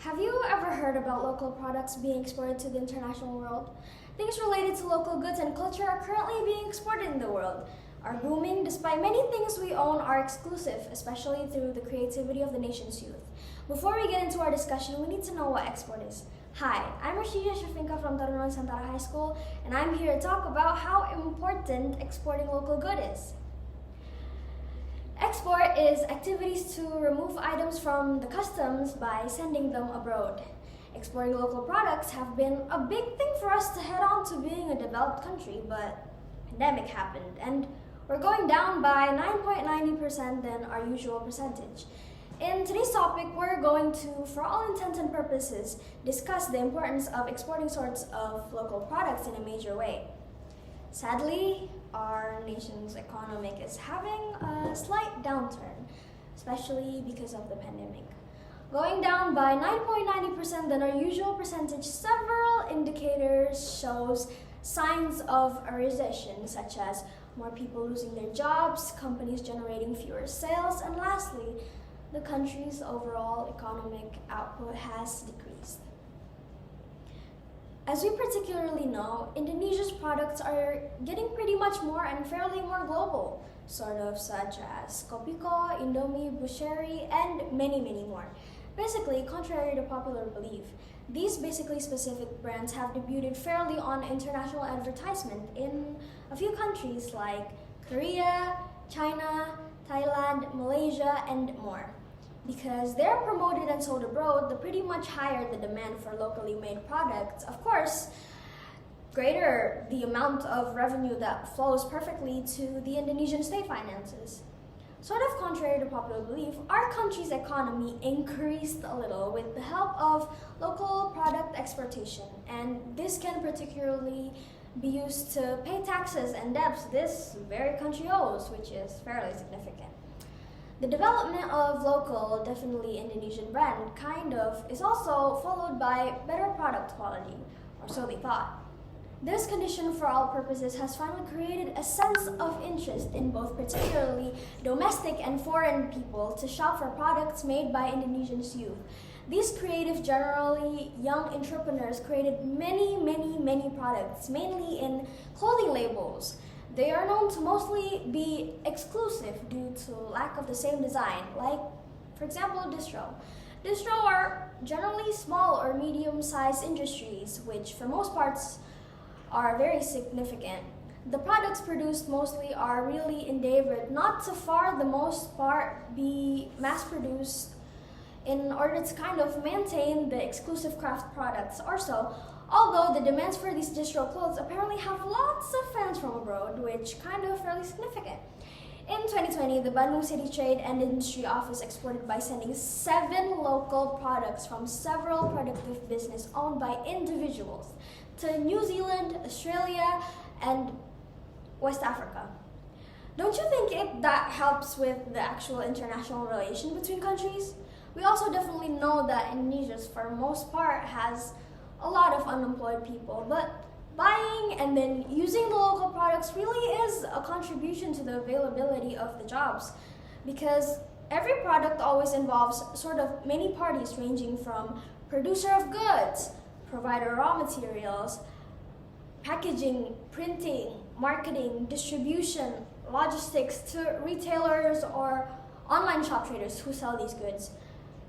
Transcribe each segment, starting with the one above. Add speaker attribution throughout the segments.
Speaker 1: Have you ever heard about local products being exported to the international world? Things related to local goods and culture are currently being exported in the world, are booming despite many things we own are exclusive, especially through the creativity of the nation's youth. Before we get into our discussion, we need to know what export is. Hi, I'm Rasheesa Syafinka from Taruna Nusantara High School, and I'm here to talk about how important exporting local good is. Export is activities to remove items from the customs by sending them abroad. Exporting local products have been a big thing for us to head on to being a developed country, but pandemic happened and we're going down by 9.90% than our usual percentage. In today's topic, we're going to, for all intents and purposes, discuss the importance of exporting sorts of local products in a major way. Sadly, our nation's economy is having a slight downturn, especially because of the pandemic. Going down by 9.90% than our usual percentage, several indicators shows signs of a recession, such as more people losing their jobs, companies generating fewer sales, and lastly, the country's overall economic output has decreased. As we particularly know, Indonesia's products are getting pretty much more and fairly more global, sort of such as Kopiko, Indomie, Busheri, and many more. Basically, contrary to popular belief, these basically specific brands have debuted fairly on international advertisement in a few countries like Korea, China, Thailand, Malaysia, and more. Because they're promoted and sold abroad, the pretty much higher the demand for locally made products, of course, greater the amount of revenue that flows perfectly to the Indonesian state finances. Sort of contrary to popular belief, our country's economy increased a little with the help of local product exportation, and this can particularly be used to pay taxes and debts this very country owes, which is fairly significant. The development of local, definitely Indonesian brand, is also followed by better product quality, or so they thought. This condition for all purposes has finally created a sense of interest in both particularly domestic and foreign people to shop for products made by Indonesians' youth. These creative, generally young entrepreneurs created many products, mainly in clothing labels. They are known to mostly be exclusive due to lack of the same design, like, for example, distro. Distro are generally small or medium-sized industries, which for most parts are very significant. The products produced mostly are really endeavored not to for the most part be mass-produced in order to maintain the exclusive craft products or so. Although the demands for these distro clothes apparently have lots of fans from abroad, which fairly significant. In 2020, the Bandung City Trade and Industry Office exported by sending 7 local products from several productive business owned by individuals to New Zealand, Australia, and West Africa. Don't you think that helps with the actual international relation between countries? We also definitely know that Indonesia, for the most part, has a lot of unemployed people, but buying and then using the local products really is a contribution to the availability of the jobs, because every product always involves sort of many parties ranging from producer of goods, provider of raw materials, packaging, printing, marketing, distribution, logistics, to retailers or online shop traders who sell these goods.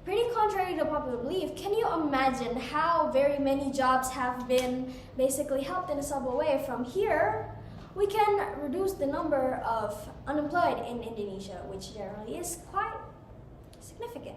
Speaker 1: Pretty contrary to popular belief, can you imagine how very many jobs have been basically helped in a subtle way? From here, we can reduce the number of unemployed in Indonesia, which generally is quite significant.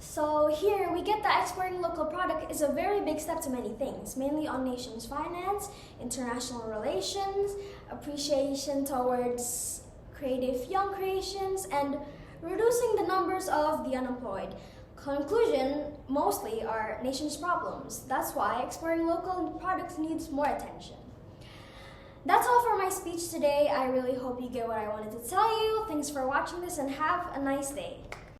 Speaker 1: So here we get that exporting local product is a very big step to many things, mainly on nation's finance, international relations, appreciation towards creative young creations, and reducing the numbers of the unemployed. Conclusion, mostly our nation's problems. That's why exporting local products needs more attention. That's all for my speech today. I really hope you get what I wanted to tell you. Thanks for watching this and have a nice day.